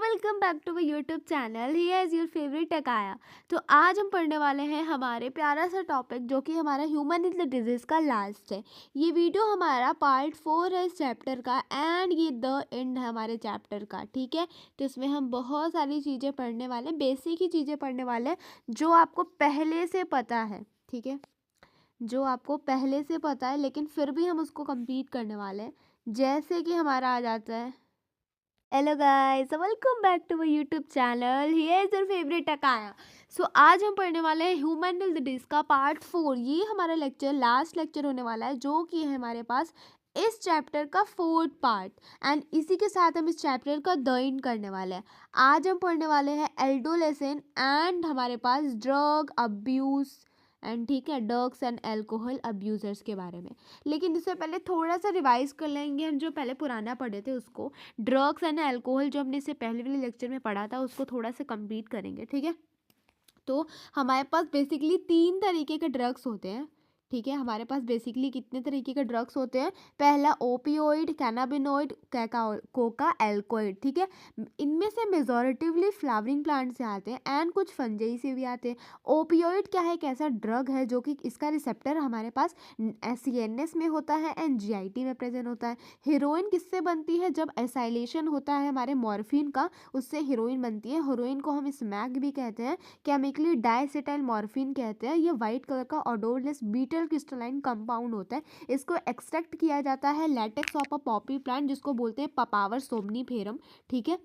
Welcome back to my YouTube channel. Here is your favourite टकाया। तो आज हम पढ़ने वाले हैं हमारे प्यारा सा टॉपिक जो कि हमारा ह्यूमन इज द डिजीज़ का लास्ट है। ये वीडियो हमारा पार्ट 4 है इस चैप्टर का एंड ये द एंड है हमारे चैप्टर का। ठीक है, तो इसमें हम बहुत सारी चीज़ें पढ़ने वाले हैं, बेसिक ही चीज़ें पढ़ने वाले हैं जो आपको पहले से पता है। ठीक है, जो आपको पहले से पता है लेकिन फिर भी हम उसको कंप्लीट करने वाले हैं। जैसे कि हमारा आ जाता है, hello guys, welcome back to my YouTube channel. Here is your favourite टकाया। सो आज हम पढ़ने वाले हैं ह्यूमन डिजीज का पार्ट 4। ये हमारा लेक्चर लास्ट लेक्चर होने वाला है जो कि है हमारे पास इस चैप्टर का 4th पार्ट एंड इसी के साथ हम इस चैप्टर का द एंड करने वाले हैं। आज हम पढ़ने वाले हैं एल्डोलेसेंट एंड हमारे पास ड्रग अब्यूज़ एंड ठीक है, ड्रग्स एंड अल्कोहल अब्यूज़र्स के बारे में। लेकिन इससे पहले थोड़ा सा रिवाइज कर लेंगे हम जो पहले पुराना पढ़े थे उसको। ड्रग्स एंड अल्कोहल जो हमने इससे पहले वाले लेक्चर में पढ़ा था उसको थोड़ा सा कंप्लीट करेंगे। ठीक है, तो हमारे पास बेसिकली 3 तरीके के ड्रग्स होते हैं। ठीक है, हमारे पास बेसिकली कितने तरीके के ड्रग्स होते हैं? पहला ओपियोइड, कैनाबिनोइड, कोका एल्कोइड। ठीक है, इनमें से मेजॉरिटिवली फ्लावरिंग प्लांट से आते हैं एंड कुछ फंजाई से भी आते हैं। ओपियोइड क्या है? एक ऐसा ड्रग है जो कि इसका रिसेप्टर हमारे पास CNS में होता है एंड GIT में प्रेजेंट होता है। हीरोइन किससे बनती है? जब एसाइलेशन होता है हमारे मॉर्फिन का, उससे हीरोइन बनती है। हीरोइन को हम स्मैक भी कहते हैं, केमिकली डाइएसिटाइल मॉर्फिन कहते हैं। ये वाइट कलर का ओडोरलेस बीटल क्रिस्टलाइन कंपाउंड होता है। इसको एक्सट्रैक्ट किया जाता है latex of a Poppy plant जिसको बोलते हैं पपावर सोमनीफेरम। ठीक है,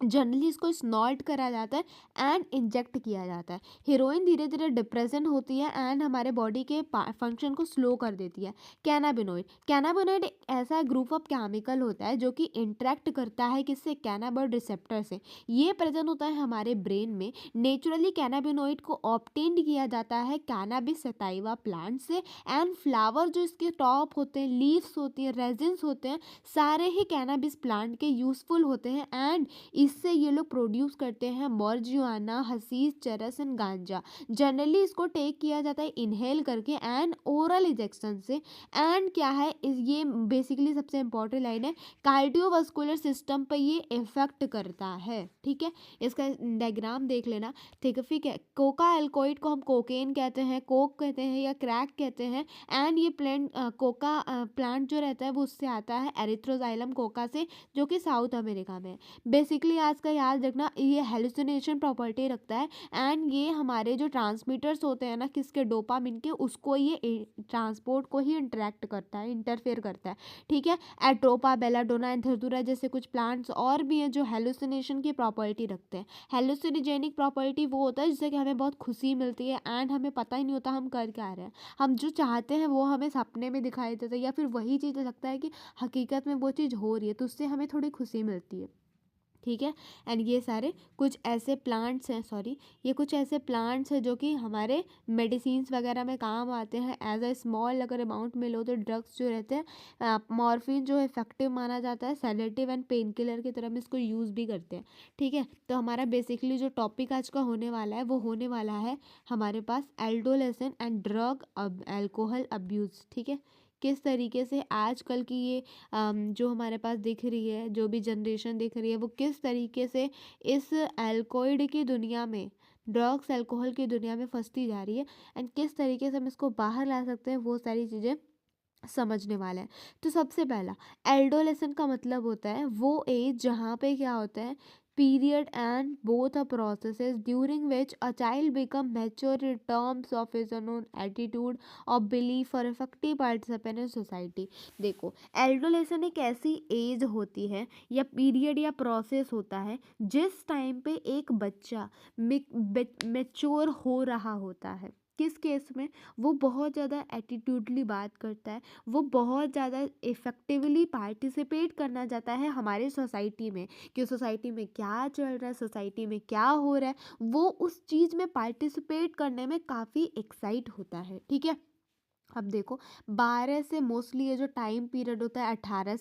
जनरली इसको स्नॉल्ट करा जाता है एंड इंजेक्ट किया जाता है। हीरोइन धीरे धीरे डिप्रेशन होती है एंड हमारे बॉडी के फंक्शन को स्लो कर देती है। कैनाबिनोइड एक ऐसा ग्रुप ऑफ केमिकल होता है जो कि इंटरेक्ट करता है किससे? कैनाबॉइड रिसेप्टर से। ये प्रेजेंट होता है हमारे ब्रेन में। नेचुरली कैनाबिनोइड को ऑब्टेन किया जाता है कैनाबिस सटाइवा प्लांट से एंड फ्लावर जो इसके टॉप होते हैं, लीव्स होती हैं, रेजिन्स होते हैं, सारे ही कैनाबिस प्लांट के यूजफुल होते हैं एंड इससे ये लोग प्रोड्यूस करते हैं मॉर्जुआना, हसीस, चरस एंड गांजा। जनरली इसको टेक किया जाता है इनहेल करके एंड ओरल इंजेक्शन से। एंड क्या है ये बेसिकली सबसे इंपॉर्टेंट लाइन है, कार्डियोवास्कुलर सिस्टम पर ये इफेक्ट करता है। ठीक है, इसका डायग्राम देख लेना। ठीक है, कोका एल्कोइड को हम कोकेन कहते हैं, कोक कहते हैं या क्रैक कहते हैं एंड ये प्लांट कोका प्लांट जो रहता है वो उससे आता है एरिथ्रोजाइलम कोका से, जो कि साउथ अमेरिका में है। बेसिकली आज का याद रखना, ये हेलुसिनेशन प्रॉपर्टी रखता है एंड ये हमारे जो ट्रांसमीटर्स होते हैं ना किसके? डोपामिन के, उसको ये ट्रांसपोर्ट को ही इंटरेक्ट करता है, इंटरफेयर करता है। ठीक है, एट्रोपा, बेलाडोना एंड धतूरा जैसे कुछ प्लांट्स और भी हैं जो हेलुसिनेशन की प्रॉपर्टी रखते हैं। हेलुसिनोजेनिक प्रॉपर्टी वो होता है जिससे कि हमें बहुत खुशी मिलती है एंड हमें पता ही नहीं होता हम कर क्या रहे हैं। हम जो चाहते हैं वो हमें सपने में दिखाई देता है या फिर वही चीज़ लगता है कि हकीकत में वो चीज़ हो रही है, तो उससे हमें थोड़ी खुशी मिलती है। ठीक है, एंड ये सारे कुछ ऐसे प्लांट्स हैं, ये कुछ ऐसे प्लांट्स हैं जो कि हमारे मेडिसिन्स वगैरह में काम आते हैं। एज अ स्मॉल अगर अमाउंट में लो तो ड्रग्स जो रहते हैं, मॉर्फिन जो इफेक्टिव माना जाता है, सेडेटिव एंड पेन किलर की तरह में इसको यूज़ भी करते हैं। ठीक है, तो हमारा बेसिकली जो टॉपिक आज का होने वाला है वो होने वाला है हमारे पास एल्डोलेसेंट एंड ड्रग अल्कोहल अब्यूज़। ठीक है, किस तरीके से आजकल की ये जो हमारे पास दिख रही है, जो भी जनरेशन दिख रही है, वो किस तरीके से इस अल्कोहल की दुनिया में, ड्रग्स अल्कोहल की दुनिया में फंसती जा रही है एंड किस तरीके से हम इसको बाहर ला सकते हैं, वो सारी चीज़ें समझने वाला है। तो सबसे पहला, एडोलेसेंट का मतलब होता है वो एज जहाँ पे क्या होता है, period and both a processes during which a child become mature in terms of his own attitude और बिलीफ और इफेक्टिव पार्टिसिपेंट इन सोसाइटी। देखो, एडोलेसेंट एक ऐसी एज होती है या पीरियड या प्रोसेस होता है जिस टाइम पे एक बच्चा मैच्योर हो रहा होता है। किस केस में? वो बहुत ज़्यादा एटीट्यूडली बात करता है, वो बहुत ज़्यादा इफ़ेक्टिवली पार्टिसिपेट करना चाहता है हमारे सोसाइटी में, कि सोसाइटी में क्या चल रहा है, सोसाइटी में क्या हो रहा है, वो उस चीज़ में पार्टिसिपेट करने में काफ़ी एक्साइट होता है। ठीक है, अब देखो, 12 से मोस्टली ये जो टाइम पीरियड होता है 12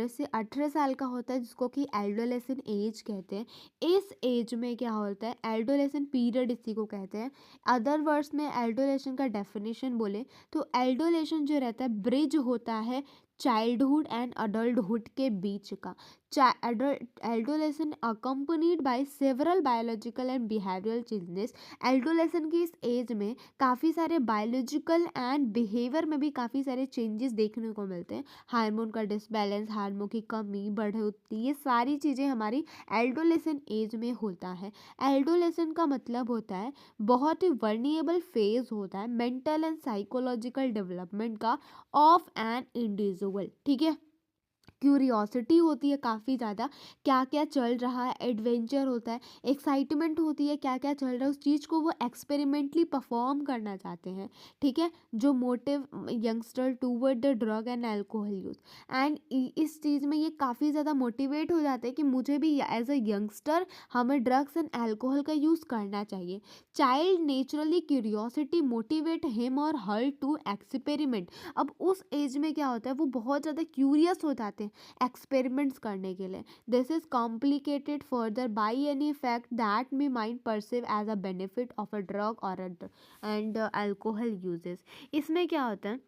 से 18 साल का होता है जिसको कि एडोलेसेंट एज कहते हैं। इस एज में क्या होता है, एडोलेसेंट पीरियड इसी को कहते हैं। अदर वर्ड्स में एडोलेशन का डेफिनेशन बोले तो एडोलेशन जो रहता है ब्रिज होता है चाइल्डहुड एंड अडल्टहुड के बीच का। एडोलेशन accompanied by several biological and behavioural changes. एडोलेशन की इस एज में काफ़ी सारे बायोलॉजिकल एंड बिहेवियर में भी काफ़ी सारे चेंजेस देखने को मिलते हैं। हार्मोन का डिसबैलेंस, हार्मोन की कमी, बढ़ोतरी, ये सारी चीज़ें हमारी एडोलेशन एज में होता है। एडोलेशन का मतलब होता है बहुत ही वर्निएबल फेज होता है मेंटल एंड साइकोलॉजिकल डेवलपमेंट का ऑफ एन इंडिविजुअल। ठीक है, क्यूरियोसिटी होती है काफ़ी ज़्यादा, क्या क्या चल रहा है, एडवेंचर होता है, एक्साइटमेंट होती है, क्या क्या चल रहा है उस चीज़ को वो एक्सपेरिमेंटली परफॉर्म करना चाहते हैं। ठीक है, जो motive youngster toward the drug and alcohol use, and इस चीज़ में ये काफ़ी ज़्यादा मोटिवेट हो जाते हैं कि मुझे भी एज अ यंगस्टर हमें ड्रग्स एंड अल्कोहल का यूज़ करना चाहिए। Child naturally curiosity motivate him और हर टू एक्सपेरिमेंट। अब उस एज में क्या होता है, वो बहुत ज़्यादा क्यूरियस हो जाते हैं एक्सपेरिमेंट्स करने के लिए। This is complicated further by any fact that we mind perceive as a benefit of a drug और एंड अल्कोहल यूजेस। इसमें क्या होता है,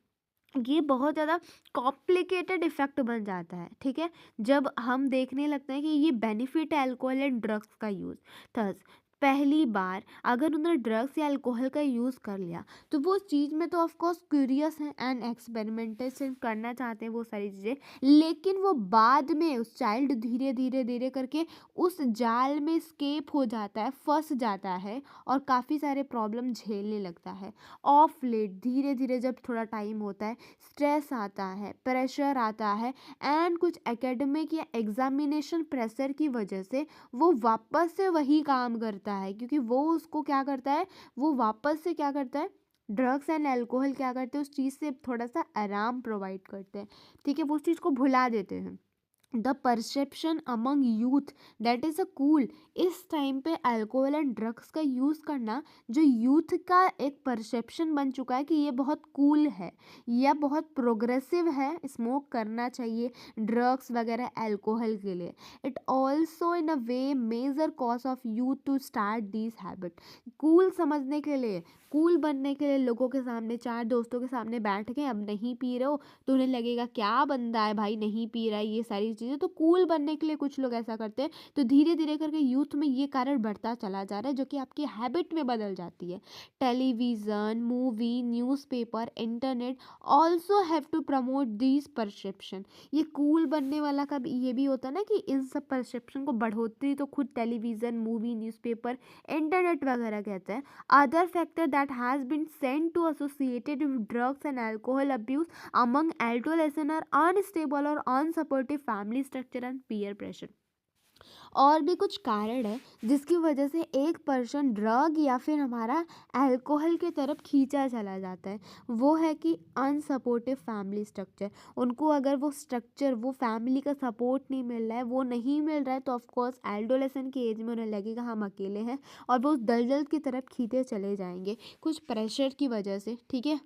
ये बहुत ज़्यादा कॉम्प्लिकेटेड इफेक्ट बन जाता है। ठीक है, जब हम देखने लगते हैं कि ये बेनिफिट है अल्कोहल एंड ड्रग्स का यूज़। थस पहली बार अगर उन्होंने ड्रग्स या अल्कोहल का यूज़ कर लिया तो वो चीज़ में तो ऑफ कोर्स क्यूरियस हैं एंड एक्सपेरिमेंटेशन करना चाहते हैं वो सारी चीज़ें, लेकिन वो बाद में उस चाइल्ड धीरे धीरे धीरे करके उस जाल में स्केप हो जाता है, फंस जाता है और काफ़ी सारे प्रॉब्लम झेलने लगता है। ऑफ लेट धीरे धीरे जब थोड़ा टाइम होता है, स्ट्रेस आता है, प्रेशर आता है एंड कुछ एकेडमिक या एग्जामिनेशन प्रेशर की वजह से वो वापस से वही काम करता है, क्योंकि वो उसको क्या करता है, वो वापस से क्या करता है, ड्रग्स एंड अल्कोहल क्या करते हैं, उस चीज़ से थोड़ा सा आराम प्रोवाइड करते हैं। ठीक है, वो उस चीज़ को भुला देते हैं। The perception among youth that is a cool, इस टाइम पे अल्कोहल एंड ड्रग्स का यूज़ करना जो यूथ का एक परसेप्शन बन चुका है कि ये बहुत कूल है या बहुत प्रोग्रेसिव है, स्मोक करना चाहिए ड्रग्स वगैरह अल्कोहल के लिए। It also in a way major cause of youth to start this habit. Cool समझने के लिए, कूल बनने के लिए लोगों के सामने, चार दोस्तों के सामने बैठ के अब नहीं पी रहे हो तो उन्हें लगेगा क्या बंदा है भाई नहीं पी रहा है, ये सारी चीज़ें, तो कूल बनने के लिए कुछ लोग ऐसा करते हैं। तो धीरे धीरे करके यूथ में ये कारण बढ़ता चला जा रहा है जो कि आपकी हैबिट में बदल जाती है। Television, movie, newspaper, internet also have to promote this perception. ये कूल बनने वाला का ये भी होता है ना कि इन सब परसेप्शन को बढ़ोतरी तो खुद टेलीविज़न, मूवी, न्यूज़पेपर, इंटरनेट वगैरह कहते हैं। Other factor that has been send to associated with drugs and alcohol abuse among adolescents are unstable or unsupportive family structure and peer pressure। और भी कुछ कारण है जिसकी वजह से एक पर्सन ड्रग या फिर हमारा अल्कोहल की तरफ खींचा चला जाता है। वो है कि अनसपोर्टिव फैमिली स्ट्रक्चर। उनको अगर वो स्ट्रक्चर, वो फैमिली का सपोर्ट नहीं मिल रहा है, वो नहीं मिल रहा है, तो ऑफकोर्स एडोलेसेंट की एज में उन्हें लगेगा हम अकेले हैं और वो उस दलदल की तरफ खींचे चले जाएंगे कुछ प्रेशर की वजह से। ठीक है,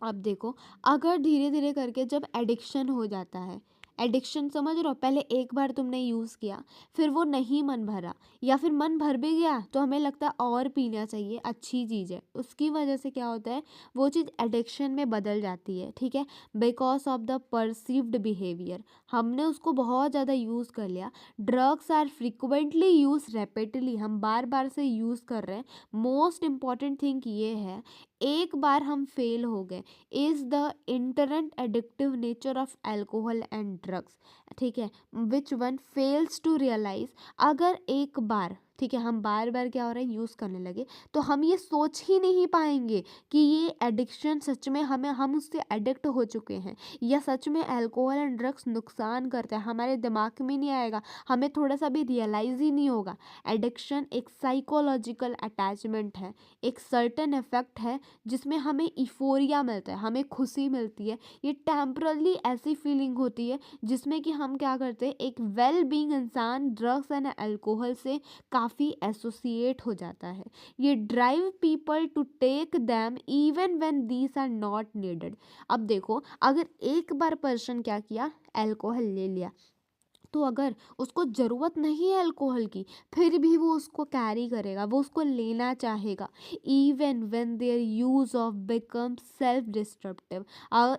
अब देखो, अगर धीरे धीरे करके जब एडिक्शन हो जाता है, एडिक्शन समझ रहे हो, पहले एक बार तुमने यूज़ किया, फिर वो नहीं मन भरा या फिर मन भर भी गया तो हमें लगता है और पीना चाहिए, अच्छी चीज़ है, उसकी वजह से क्या होता है, वो चीज़ एडिक्शन में बदल जाती है। ठीक है, because of the perceived behaviour, हमने उसको बहुत ज़्यादा यूज़ कर लिया। Drugs are frequently use rapidly, हम बार बार से यूज़ कर रहे हैं। मोस्ट इम्पॉर्टेंट थिंग ये है, एक बार हम फेल हो गए is the inherent addictive nature of alcohol and drugs. ठीक है, which one fails to realise, अगर एक बार, ठीक है, हम बार बार क्या हो रहा है यूज़ करने लगे तो हम ये सोच ही नहीं पाएंगे कि ये एडिक्शन सच में हम उससे एडिक्ट हो चुके हैं या सच में अल्कोहल एंड ड्रग्स नुकसान करता है, हमारे दिमाग में नहीं आएगा, हमें थोड़ा सा भी रियलाइज़ ही नहीं होगा। एडिक्शन एक साइकोलॉजिकल अटैचमेंट है, एक सर्टन इफेक्ट है जिसमें हमें इफोरिया मिलता है, हमें खुशी मिलती है। ये टेम्परली ऐसी फीलिंग होती है जिसमें कि हम क्या करते हैं, एक वेल बीइंग इंसान ड्रग्स एंड अल्कोहल से काफ़ी एसोसिएट हो जाता है। ये drive people to take them even when these are not needed. अब देखो, अगर एक बार पर्सन क्या किया, अल्कोहल ले लिया, तो अगर उसको ज़रूरत नहीं है अल्कोहल की, फिर भी वो उसको कैरी करेगा, वो उसको लेना चाहेगा, even when there use of become self disruptive.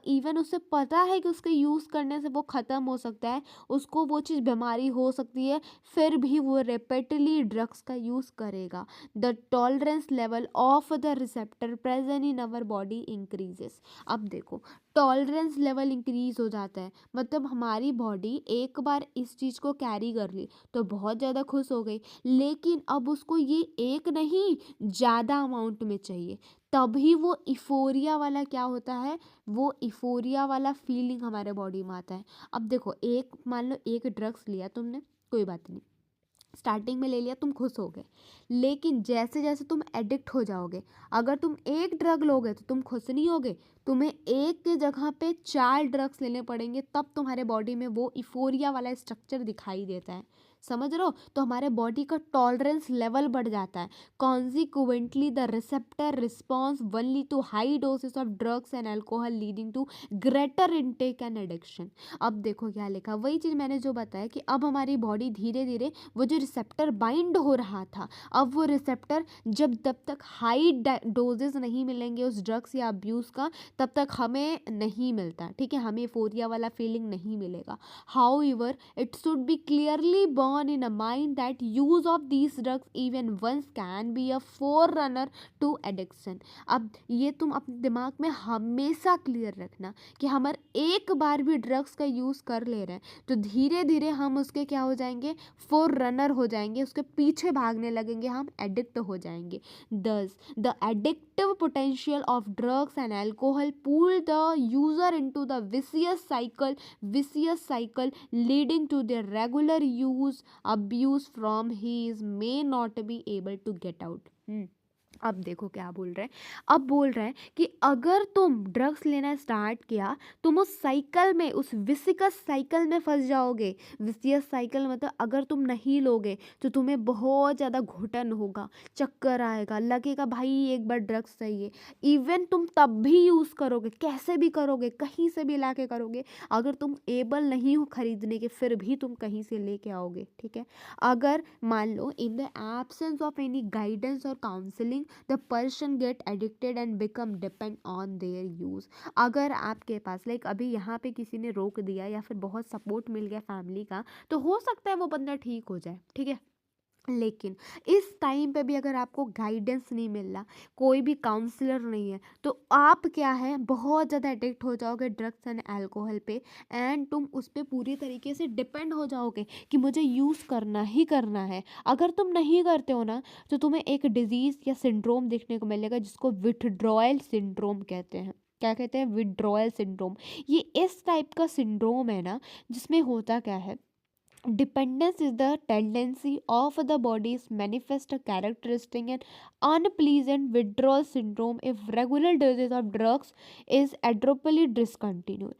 Even उसे पता है कि उसके यूज़ करने से वो ख़त्म हो सकता है, उसको वो चीज़ बीमारी हो सकती है, फिर भी वो रिपीटली ड्रग्स का यूज़ करेगा। The tolerance level of the receptor present in our body increases. अब देखो, टॉलरेंस लेवल इंक्रीज हो जाता है, मतलब हमारी बॉडी एक बार इस चीज़ को कैरी कर ली तो बहुत ज़्यादा खुश हो गई, लेकिन अब उसको ये एक नहीं, ज़्यादा अमाउंट में चाहिए, तभी वो इफोरिया वाला क्या होता है, वो इफोरिया वाला फीलिंग हमारे बॉडी में आता है। अब देखो, एक मान लो एक ड्रग्स लिया तुमने, कोई बात नहीं, स्टार्टिंग में ले लिया, तुम खुश हो गए, लेकिन जैसे जैसे तुम एडिक्ट हो जाओगे, अगर तुम एक ड्रग लोगे तो तुम खुश नहीं होगे, तुम्हें एक के जगह पे 4 ड्रग्स लेने पड़ेंगे, तब तुम्हारे बॉडी में वो इफोरिया वाला स्ट्रक्चर दिखाई देता है। समझ रहे हो? तो हमारे बॉडी का टॉलरेंस लेवल बढ़ जाता है। Consequently the receptor response only to high doses of drugs and alcohol leading to greater intake and addiction. अब देखो क्या लिखा, वही चीज़ मैंने जो बताया कि अब हमारी बॉडी धीरे धीरे वो जो रिसेप्टर बाइंड हो रहा था, अब वो रिसेप्टर जब तब तक हाई डोजेस नहीं मिलेंगे उस ड्रग्स या अब्यूज़ का, तब तक हमें नहीं मिलता, ठीक है, हमें फोरिया वाला फीलिंग नहीं मिलेगा। However, it should be clearly borne in a mind that use of these drugs even once can be a forerunner to addiction। अब ये तुम अपने दिमाग में हमेशा क्लियर रखना कि हम एक बार भी ड्रग्स का यूज़ कर ले रहे हैं तो धीरे धीरे हम उसके क्या हो जाएंगे, फोर हो जाएंगे, उसके पीछे भागने लगेंगे, हम एडिक्ट हो जाएंगे। Thus, the addictive potential of drugs and alcohol pull the user into the vicious cycle leading to their regular use abuse from his may not be able to get out। अब देखो क्या बोल रहे हैं, अब बोल रहे हैं कि अगर तुम ड्रग्स लेना स्टार्ट किया, तुम उस साइकिल में, उस विसिकस साइकिल में फंस जाओगे। विसियस साइकिल मतलब अगर तुम नहीं लोगे तो तुम्हें बहुत ज़्यादा घुटन होगा, चक्कर आएगा, लगेगा भाई एक बार ड्रग्स चाहिए। इवन तुम तब भी यूज़ करोगे, कैसे भी करोगे, कहीं से भी ला के करोगे, अगर तुम एबल नहीं हो खरीदने के, फिर भी तुम कहीं से लेके आओगे, ठीक है। अगर मान लो in the absence of any guidance और counselling the person get addicted and become depend on their use. अगर आपके पास लाइक अभी यहाँ पे किसी ने रोक दिया या फिर बहुत सपोर्ट मिल गया फैमिली का, तो हो सकता है वो बंदा ठीक हो जाए, ठीक है। लेकिन इस टाइम पे भी अगर आपको गाइडेंस नहीं मिल रहा, कोई भी काउंसलर नहीं है, तो आप क्या है, बहुत ज़्यादा एडिक्ट हो जाओगे ड्रग्स एंड अल्कोहल पे, एंड तुम उस पर पूरी तरीके से डिपेंड हो जाओगे कि मुझे यूज़ करना ही करना है। अगर तुम नहीं करते हो ना, तो तुम्हें एक डिजीज़ या सिंड्रोम देखने को मिलेगा जिसको विथड्रॉयल सिंड्रोम कहते हैं। क्या कहते हैं? Withdrawal syndrome. ये इस टाइप का सिंड्रोम है ना, जिसमें होता क्या है, dependence is the tendency of the body's manifest a characteristic and unpleasant withdrawal syndrome if regular doses of drugs is abruptly discontinued।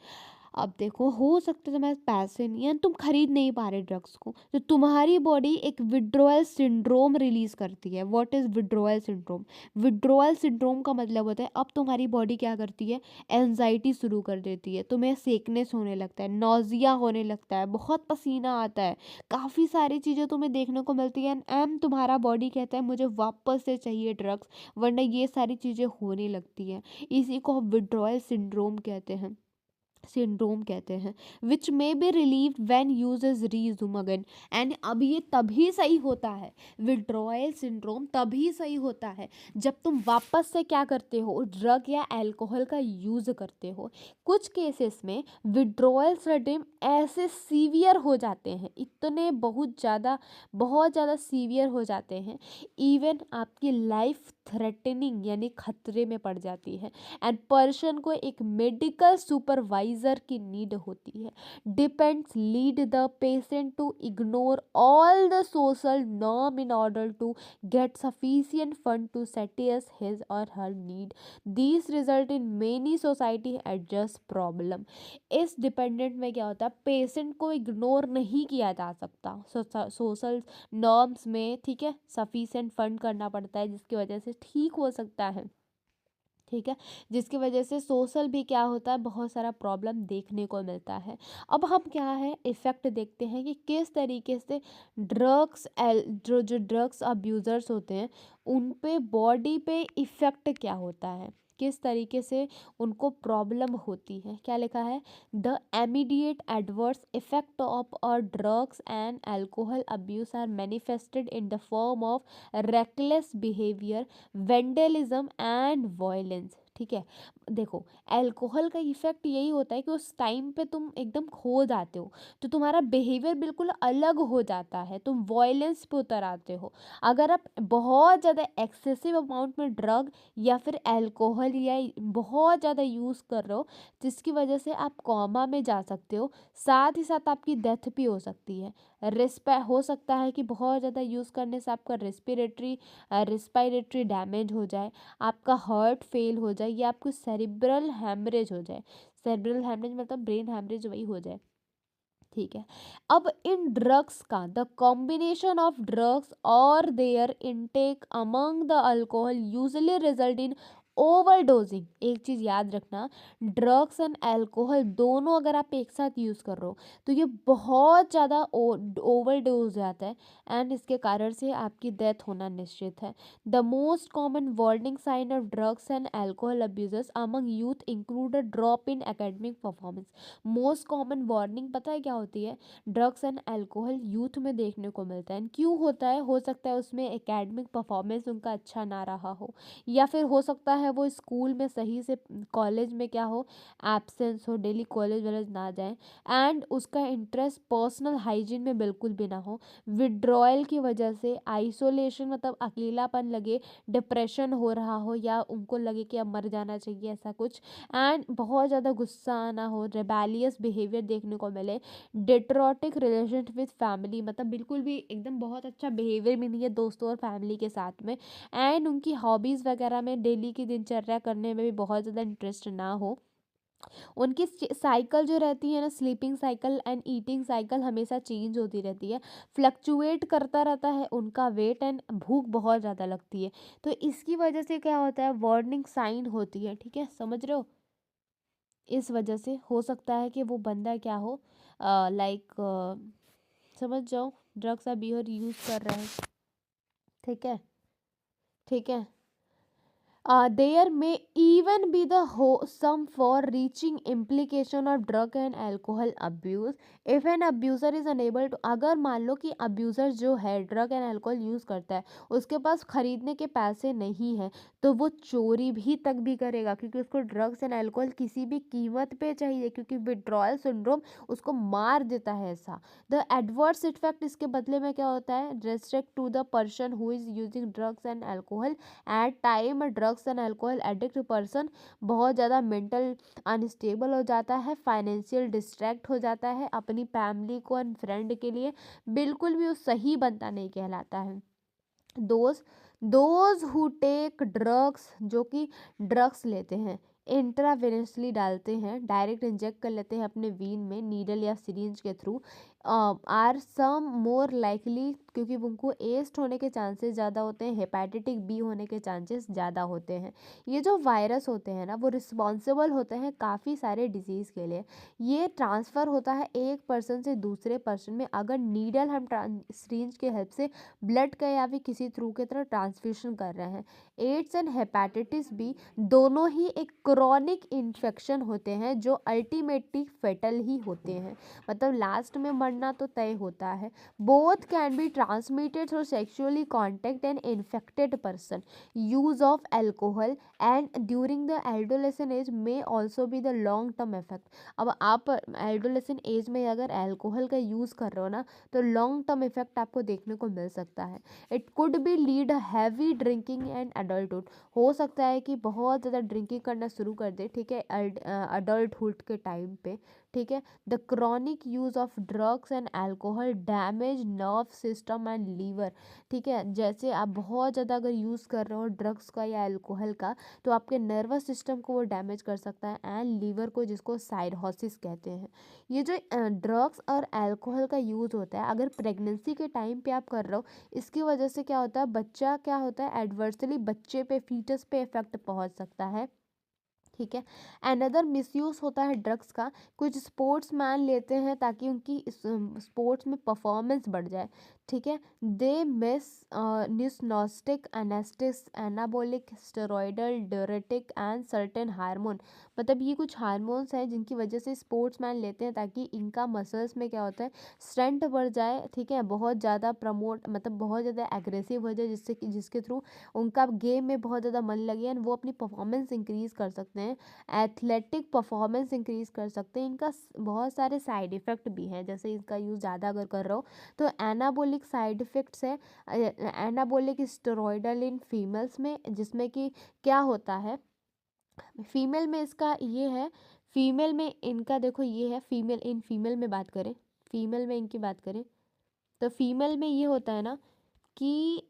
अब देखो, हो सकता है तुम्हारे पैसे नहीं है, तुम खरीद नहीं पा रहे ड्रग्स को, तो तुम्हारी बॉडी एक विड्रॉयल सिंड्रोम रिलीज करती है। What is withdrawal syndrome? Withdrawal syndrome का मतलब होता है अब तुम्हारी बॉडी क्या करती है, एंजाइटी शुरू कर देती है, तुम्हें सेकनेस होने लगता है, नौजिया होने लगता है, बहुत पसीना आता है, काफ़ी सारी चीज़ें तुम्हें देखने को मिलती है, एंड तुम्हारा बॉडी कहता है मुझे वापस से चाहिए ड्रग्स, वरना ये सारी चीज़ें होने लगती हैं। इसी को हम विड्रॉयल सिंड्रोम कहते हैं, which may be relieve when users resume again. And अब ये तभी सही होता है, विड्रॉयल सिंड्रोम तभी सही होता है जब तुम वापस से क्या करते हो, ड्रग या अल्कोहल का यूज़ करते हो। कुछ केसेस में विड्रॉयल सिंड्रोम ऐसे सीवियर हो जाते हैं, इतने बहुत ज़्यादा सीवियर हो जाते हैं, इवन आपकी लाइफ थ्रेटनिंग यानी खतरे में पड़ जाती है, एंड पर्सन को एक मेडिकल सुपरवाइजर की नीड होती है। Depends lead the patient to ignore all the social norm in order to get sufficient fund to satisfy his और her need. This result in many society adjust problem. इस dependent में क्या होता है, patient को ignore नहीं किया जा सकता सोशल नॉर्म्स में, ठीक है, सफिशिएंट फंड करना पड़ता है जिसकी वजह से ठीक हो सकता है। ठीक है, जिसकी वजह से सोशल भी क्या होता है, बहुत सारा प्रॉब्लम देखने को मिलता है। अब हम क्या है इफ़ेक्ट देखते हैं कि किस तरीके से जो ड्रग्स अब्यूज़र्स होते हैं उन पे बॉडी पे इफ़ेक्ट क्या होता है, किस तरीके से उनको प्रॉब्लम होती है। क्या लिखा है, the immediate adverse effect of a drugs and alcohol abuse are manifested in the form of reckless behaviour, vandalism and violence. ठीक है, देखो अल्कोहल का इफेक्ट यही होता है कि उस टाइम पे तुम एकदम खो जाते हो, तो तुम्हारा बिहेवियर बिल्कुल अलग हो जाता है, तुम वायलेंस पे उतर आते हो। अगर आप बहुत ज़्यादा एक्सेसिव अमाउंट में ड्रग या फिर अल्कोहल या बहुत ज़्यादा यूज़ कर रहे हो, जिसकी वजह से आप कोमा में जा सकते हो, साथ ही साथ आपकी डेथ भी हो सकती है। हो सकता है कि बहुत ज़्यादा यूज़ करने से आपका रिस्पायरेटरी डैमेज हो जाए, आपका हार्ट फेल हो जाए या आपको सेरिब्रल हैमरेज हो जाए। सेरिब्रल हैमरेज मतलब ब्रेन हैमरेज वही हो जाए। ठीक है, अब इन ड्रग्स का द कॉम्बिनेशन ऑफ ड्रग्स और their intake among the alcohol usually result in overdosing. एक चीज़ याद रखना, ड्रग्स एंड अल्कोहल दोनों अगर आप एक साथ यूज़ कर रहे हो तो ये बहुत ज़्यादा ओवरडोज हो जाता है एंड इसके कारण से आपकी डेथ होना निश्चित है। The most common warning sign of drugs and alcohol abusers among youth include a drop in academic performance. Most common warning पता है क्या होती है, ड्रग्स एंड अल्कोहल यूथ में देखने को मिलता है। क्यों होता है, हो सकता है उसमें एकेडमिक परफॉर्मेंस उनका अच्छा ना रहा हो, या फिर हो सकता है वो स्कूल में सही से, कॉलेज में क्या हो, एब्सेंस हो, डेली कॉलेज वॉलेज ना जाए, एंड उसका इंटरेस्ट पर्सनल हाइजीन में बिल्कुल भी ना हो, विड्रॉयल की वजह से आइसोलेशन मतलब अकेलापन लगे, डिप्रेशन हो रहा हो या उनको लगे कि अब मर जाना चाहिए ऐसा कुछ, एंड बहुत ज़्यादा गुस्सा आना हो, रेबेलियस बिहेवियर देखने को मिले, डिट्रोटिक रिलेशन विद फैमिली मतलब बिल्कुल भी एकदम बहुत अच्छा बिहेवियर भी नहीं है दोस्तों और फैमिली के साथ में, एंड उनकी हॉबीज़ वगैरह में डेली की दिनचर्या करने में भी बहुत ज़्यादा इंटरेस्ट ना हो, उनकी साइकिल जो रहती है ना, sleeping cycle and eating cycle हमेशा चेंज होती रहती है, फ्लक्चुएट करता रहता है उनका वेट, एंड भूख बहुत ज़्यादा लगती है। तो इसकी वजह से क्या होता है, वार्निंग साइन होती है। ठीक है, समझ रहे हो, इस वजह से हो सकता है कि वो बंदा क्या हो, लाइक समझ जाओ, ड्रग्स अब्यूज़र यूज़ कर रहा है। ठीक है, ठीक है, there may even be the some for reaching implication of drug and alcohol abuse if an abuser is unable to, अगर मान लो कि अब्यूज़र जो है ड्रग एंड अल्कोहल यूज़ करता है, उसके पास खरीदने के पैसे नहीं है, तो वो चोरी भी तक भी करेगा क्योंकि उसको ड्रग्स एंड अल्कोहल किसी भी कीमत पे चाहिए, क्योंकि विड्रॉयल सिंड्रोम उसको मार देता है ऐसा। द एडवर्स इफेक्ट इसके बदले में क्या होता है, restrict to the person who is using drugs and alcohol at time. Drugs and alcohol addict person बहुत ज़्यादा मेंटल अनस्टेबल हो जाता है, फाइनेंशियल डिस्ट्रैक्ट हो जाता है, अपनी फैमिली को एंड फ्रेंड के लिए बिल्कुल भी वो सही बनता नहीं कहलाता है। दोज हु टेक ड्रग्स, जो कि ड्रग्स लेते हैं, इंट्रावेनसली डालते हैं, डायरेक्ट इंजेक्ट कर लेते हैं अपने वीन में नीडल या सिरिंज के through, are some more likely, क्योंकि उनको एस्ट होने के चांसेस ज़्यादा होते हैं, हेपेटाइटिस बी होने के चांसेस ज़्यादा होते हैं। ये जो वायरस होते हैं ना, वो रिस्पॉन्सिबल होते हैं काफ़ी सारे डिजीज़ के लिए। ये ट्रांसफ़र होता है एक पर्सन से दूसरे पर्सन में, अगर नीडल हम सिरिंज के हेल्प से ब्लड का या फिर किसी थ्रू के तरह ट्रांसफ्यूशन कर रहे हैं। एड्स एंड हेपेटाइटिस बी दोनों ही एक क्रॉनिक इन्फेक्शन होते हैं जो अल्टीमेटली फेटल ही होते हैं, मतलब लास्ट में मरना तो तय होता है। Both can be transmitted through sexually contact and infected person, use of alcohol and during the adolescent age में also be the long term effect. अब आप एडोलेसेंट एज में अगर एल्कोहल का यूज़ कर रहे हो ना, तो लॉन्ग टर्म इफेक्ट आपको देखने को मिल सकता है। It could be lead heavy drinking and adulthood, हो सकता है कि बहुत ज़्यादा ड्रिंकिंग करना शुरू कर दे, ठीक है, अडल्टहुड के टाइम पे। ठीक है, the chronic use of drugs and alcohol damage nerve system and liver. ठीक है, जैसे आप बहुत ज़्यादा अगर यूज़ कर रहे हो ड्रग्स का या अल्कोहल का, तो आपके नर्वस सिस्टम को वो डैमेज कर सकता है, एंड लीवर को, जिसको साइरोसिस कहते हैं। ये जो ड्रग्स और अल्कोहल का यूज़ होता है, अगर प्रेगनेंसी के टाइम पे आप कर रहे हो, इसकी वजह से क्या होता है, बच्चा क्या होता है, एडवर्सली बच्चे पे, फीटस पे इफेक्ट पहुंच सकता है। ठीक है। अनदर मिसयूज़ होता है ड्रग्स का, कुछ स्पोर्ट्स मैन लेते हैं ताकि उनकी स्पोर्ट्स में परफॉर्मेंस बढ़ जाए। ठीक है। दे मिस निस्नोस्टिक एनेस्टिस anabolic steroidal diuretic and certain hormone. मतलब ये कुछ हार्मोन्स हैं जिनकी वजह से स्पोर्ट्स मैन लेते हैं ताकि इनका मसल्स में क्या होता है, स्ट्रेंथ बढ़ जाए। ठीक है। बहुत ज़्यादा प्रमोट मतलब बहुत ज़्यादा एग्रेसिव हो जाए, जिससे कि जिसके थ्रू उनका गेम में बहुत ज़्यादा मन लगे एंड वो अपनी परफॉर्मेंस इंक्रीज़ कर सकते हैं, एथलेटिक परफॉर्मेंस इंक्रीज़ कर सकते हैं। इनका बहुत सारे साइड इफ़ेक्ट भी हैं, जैसे इसका यूज़ ज़्यादा अगर कर रहे हो तो एनाबोलिक साइड इफ़ेक्ट्स है। एनाबोलिक स्टेरॉयडल इन फीमेल्स में, जिसमें कि क्या होता है, फीमेल में इसका ये है, फीमेल में इनका देखो ये है, फीमेल में बात करें, फीमेल में इनकी बात करें तो फीमेल में ये होता है ना कि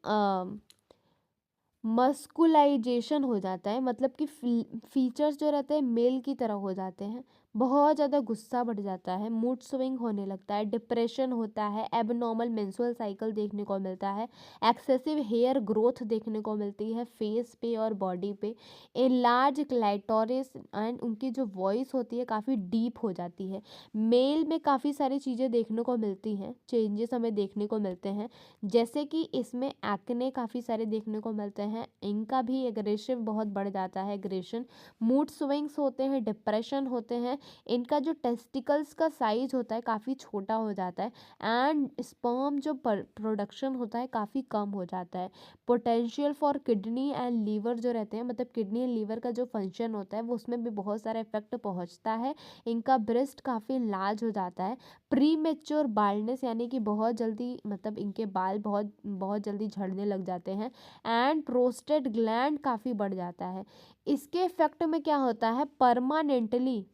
मस्कुलाइजेशन हो जाता है, मतलब कि फीचर्स जो रहते हैं मेल की तरह हो जाते हैं, बहुत ज़्यादा गुस्सा बढ़ जाता है, मूड स्विंग होने लगता है, डिप्रेशन होता है, एबनॉर्मल मेंस्ट्रुअल साइकिल देखने को मिलता है, एक्सेसिव हेयर ग्रोथ देखने को मिलती है फेस पे और बॉडी पे, ए लार्ज क्लाइटोरिस एंड उनकी जो वॉइस होती है काफ़ी डीप हो जाती है। मेल में काफ़ी सारी चीज़ें देखने को मिलती हैं, चेंजेस हमें देखने को मिलते हैं, जैसे कि इसमें एक्ने काफ़ी सारे देखने को मिलते हैं, इनका भी एग्रेसिव बहुत बढ़ जाता है, एग्रेशन, मूड स्विंग्स होते हैं, डिप्रेशन होते हैं, इनका जो टेस्टिकल्स का साइज होता है काफ़ी छोटा हो जाता है एंड स्पर्म जो प्रोडक्शन होता है काफ़ी कम हो जाता है। Potential for kidney and liver जो रहते हैं, मतलब किडनी एंड लीवर का जो फंक्शन होता है वो उसमें भी बहुत सारा इफेक्ट पहुंचता है। इनका ब्रेस्ट काफ़ी लार्ज हो जाता है। प्री मेच्योर बाल्डनेस यानी कि बहुत जल्दी, मतलब इनके बाल बहुत बहुत जल्दी झड़ने लग जाते हैं एंड प्रोस्टेट ग्लैंड काफ़ी बढ़ जाता है। इसके इफेक्ट में क्या होता है, परमानेंटली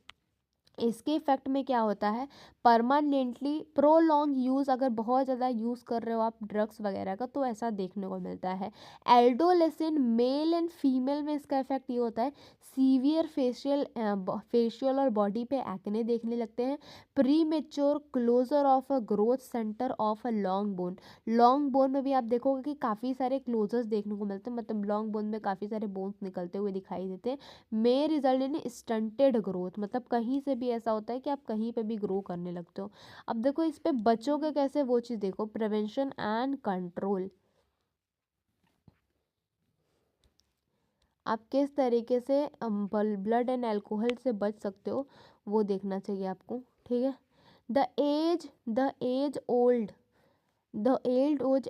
इसके इफेक्ट में क्या होता है, परमानेंटली प्रोलॉन्ग यूज़, अगर बहुत ज़्यादा यूज़ कर रहे हो आप ड्रग्स वगैरह का तो ऐसा देखने को मिलता है। एल्डोलेसेंट मेल एंड फीमेल में इसका इफेक्ट ये होता है, सीवियर फेशियल और बॉडी पे एक्ने देखने लगते हैं। Premature closure of a growth centre of a long bone में भी आप देखोगे कि काफ़ी सारे क्लोजर्स देखने को मिलते हैं, मतलब लॉन्ग बोन में काफ़ी सारे बोन्स निकलते हुए दिखाई देते हैं। May result in stunted growth, मतलब कहीं से भी ऐसा होता है कि आप कहीं पे भी ग्रो करने लगते हो। अब देखो इस पे बच्चों कैसे, वो चीज़ देखो, प्रिवेंशन एंड कंट्रोल, आप किस तरीके से ब्लड एंड अल्कोहल से बच सकते हो वो देखना चाहिए आपको। ठीक है। The age old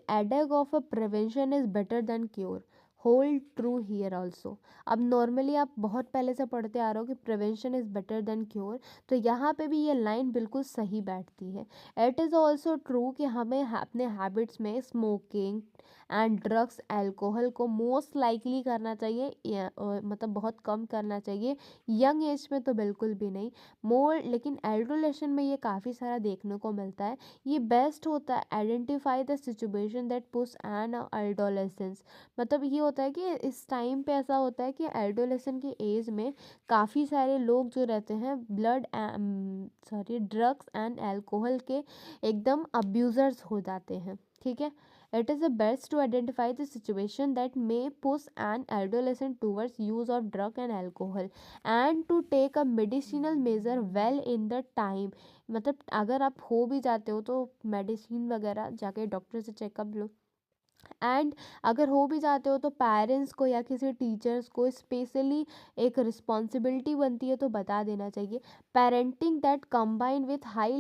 adage of a prevention is better than cure hold true here also. अब नॉर्मली आप बहुत पहले से पढ़ते आ रहे हो कि prevention is better than cure, तो यहाँ पे भी ये लाइन बिल्कुल सही बैठती है। इट इज़ ऑल्सो ट्रू कि हमें अपने हैबिट्स में स्मोकिंग एंड ड्रग्स अल्कोहल को मोस्ट लाइकली करना चाहिए, मतलब बहुत कम करना चाहिए, यंग एज में तो बिल्कुल भी नहीं। लेकिन एडोलेशन में ये काफ़ी सारा देखने को मिलता है। ये बेस्ट होता है identify the situation that push N adolescence, मतलब ये होता है कि इस टाइम पे ऐसा होता है कि एडोलेशन की एज में काफ़ी सारे लोग जो रहते हैं ड्रग्स एंड अल्कोहल के एकदम अब्यूज़र्स हो जाते हैं। ठीक है। It is the best to identify the situation that may push an adolescent towards use of drug and alcohol and to take a medicinal measure well in the time, मतलब अगर आप हो भी जाते हो तो मेडिसिन वगैरह जाके डॉक्टर से चेकअप लो, एंड अगर हो भी जाते हो तो पेरेंट्स को या किसी टीचर्स को स्पेशली एक रिस्पॉन्सिबिलिटी बनती है तो बता देना चाहिए। Parenting that combine with high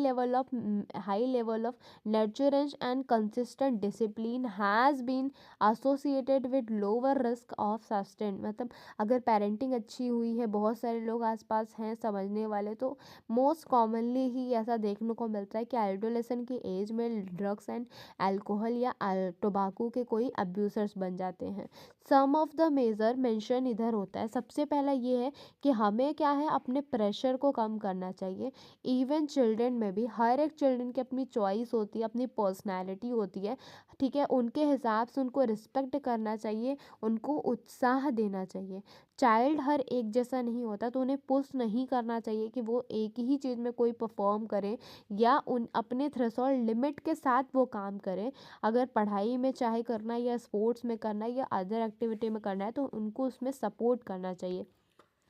level of nurturance and consistent discipline has been associated with lower risk of sustain, मतलब अगर पेरेंटिंग अच्छी हुई है, बहुत सारे लोग आसपास हैं समझने वाले, तो मोस्ट कॉमनली ही ऐसा देखने को मिलता है कि एडोलेशन की एज में ड्रग्स एंड अल्कोहल या टोबाको के कोई अब्यूसर्स बन जाते हैं। सम ऑफ द मेजर मेंशन इधर होता है। सबसे पहला ये है कि हमें क्या है, अपने प्रेशर को कम करना चाहिए। इवन चिल्ड्रन में भी, हर एक चिल्ड्रन की अपनी चॉइस होती है, अपनी पर्सनैलिटी होती है। ठीक है। उनके हिसाब से उनको रिस्पेक्ट करना चाहिए, उनको उत्साह देना चाहिए। चाइल्ड हर एक जैसा नहीं होता, तो उन्हें पुश नहीं करना चाहिए कि वो एक ही चीज़ में कोई परफॉर्म करें या उन अपने थ्रेशोल्ड लिमिट के साथ वो काम करें। अगर पढ़ाई में चाहे करना है या स्पोर्ट्स में करना है या अदर एक्टिविटी में करना है तो उनको उसमें सपोर्ट करना चाहिए।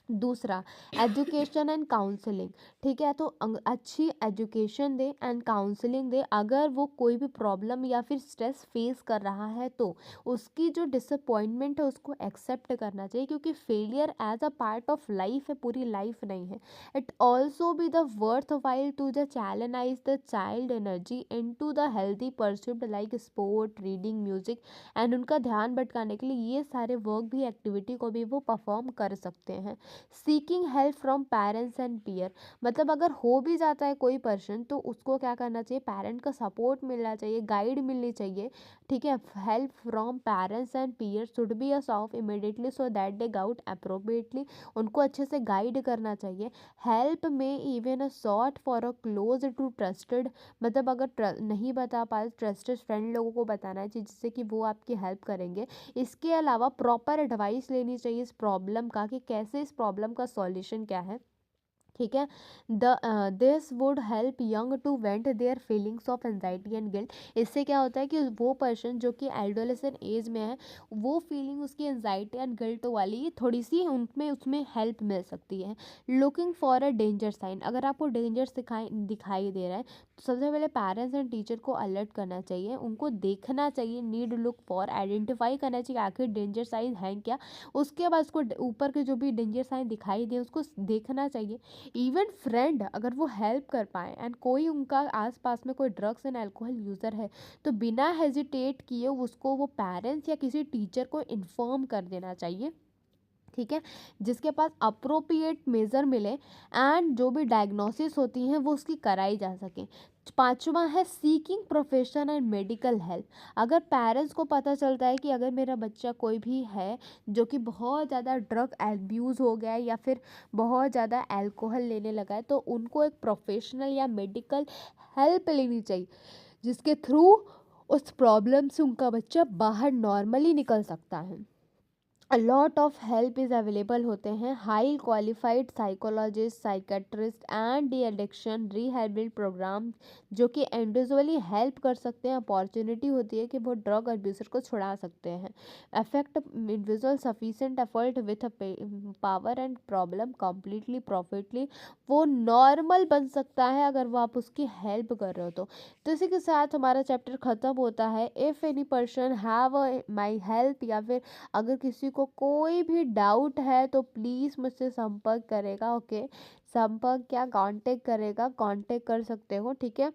दूसरा, एजुकेशन एंड काउंसलिंग। ठीक है, तो अच्छी एजुकेशन दे एंड काउंसलिंग दे। अगर वो कोई भी प्रॉब्लम या फिर स्ट्रेस फेस कर रहा है तो उसकी जो डिसअपॉइंटमेंट है उसको एक्सेप्ट करना चाहिए, क्योंकि failure as a part of life है, पूरी लाइफ नहीं है। It also be the worth while to the challenge the child energy in to the healthy pursuit like sport, reading, music and उनका ध्यान भटकाने के लिए ये सारे वर्क भी, एक्टिविटी को भी वो परफॉर्म कर सकते हैं। Seeking help from parents and peer. मतलब अगर हो भी जाता है कोई पर्सन तो उसको क्या करना चाहिए, पेरेंट का सपोर्ट मिलना चाहिए, गाइड मिलनी चाहिए। ठीक है, help from parents and peer should be a sought immediately so that they gout appropriately. उनको अच्छे से गाइड करना चाहिए। हेल्प में even a sort for a close to trusted. मतलब अगर नहीं बता पाए, ट्रस्टेड फ्रेंड लोगों को बताना चाहिए जिससे कि वो आपकी हेल्प करेंगे। इसके अलावा प्रॉपर एडवाइस लेनी चाहिए इस प्रॉब्लम का, कि कैसे इस प्रॉब्लम का सॉल्यूशन क्या है। ठीक है, this would help young to vent their feelings of anxiety and guilt. इससे क्या होता है कि वो पर्सन जो कि एडोलेसेंट एज में है, वो फीलिंग उसकी एंजाइटी एंड गिल्ट वाली थोड़ी सी उनमें उसमें हेल्प मिल सकती है। Looking for a danger sign. अगर आपको डेंजर दिखाई दे रहा है तो सबसे पहले पेरेंट्स एंड टीचर को अलर्ट करना चाहिए, उनको देखना चाहिए, नीड लुक फॉर, आइडेंटिफाई करना चाहिए आखिर डेंजर साइन है क्या। उसके बाद उसको ऊपर के जो भी डेंजर साइन दिखाई दे उसको देखना चाहिए। इवन फ्रेंड अगर वो हेल्प कर पाए एंड कोई उनका आसपास में कोई ड्रग्स एंड अल्कोहल यूज़र है तो बिना हेजिटेट किए उसको वो पेरेंट्स या किसी टीचर को इन्फॉर्म कर देना चाहिए। ठीक है, जिसके पास अप्रोप्रिएट मेज़र मिले एंड जो भी डायग्नोसिस होती हैं वो उसकी कराई जा सके। पांचवा है seeking profession and medical help. अगर पेरेंट्स को पता चलता है कि अगर मेरा बच्चा कोई भी है जो कि बहुत ज़्यादा ड्रग एब्यूज़ हो गया है या फिर बहुत ज़्यादा अल्कोहल लेने लगा है, तो उनको एक प्रोफेशनल या मेडिकल हेल्प लेनी चाहिए, जिसके थ्रू उस प्रॉब्लम से उनका बच्चा बाहर नॉर्मली निकल सकता है। A lot of help is available होते हैं, high qualified psychologist, psychiatrist and de addiction rehabilitation program जो कि इंडिविजुअली हेल्प कर सकते हैं। अपॉर्चुनिटी होती है कि वो ड्रग अब्यूज़र को छुड़ा सकते हैं। Affect individual sufficient effort with power and problem completely profitably. वो नॉर्मल बन सकता है अगर वो आप उसकी हेल्प कर रहे हो तो इसी के साथ हमारा चैप्टर ख़त्म होता है। If any person have my help, या फिर अगर किसी को कोई भी डाउट है तो प्लीज़ मुझसे संपर्क करेगा। ओके, संपर्क क्या, कांटेक्ट करेगा, कांटेक्ट कर सकते हो। ठीक है,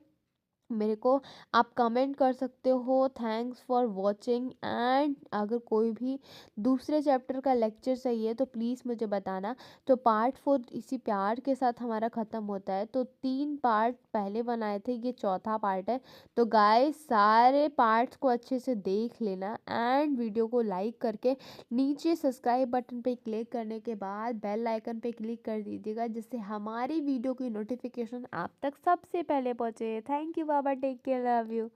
मेरे को आप कमेंट कर सकते हो। थैंक्स फॉर वॉचिंग एंड अगर कोई भी दूसरे चैप्टर का लेक्चर चाहिए तो प्लीज़ मुझे बताना। तो पार्ट 4 इसी प्यार के साथ हमारा ख़त्म होता है। तो 3 पार्ट पहले बनाए थे, ये चौथा पार्ट है। तो गाइस सारे पार्ट्स को अच्छे से देख लेना एंड वीडियो को लाइक करके नीचे सब्सक्राइब बटन पे क्लिक करने के बाद बेल आइकन पे क्लिक कर दीजिएगा, जिससे हमारी वीडियो की नोटिफिकेशन आप तक सबसे पहले पहुंचे। थैंक यू बाबा, टेक केयर, लव यू।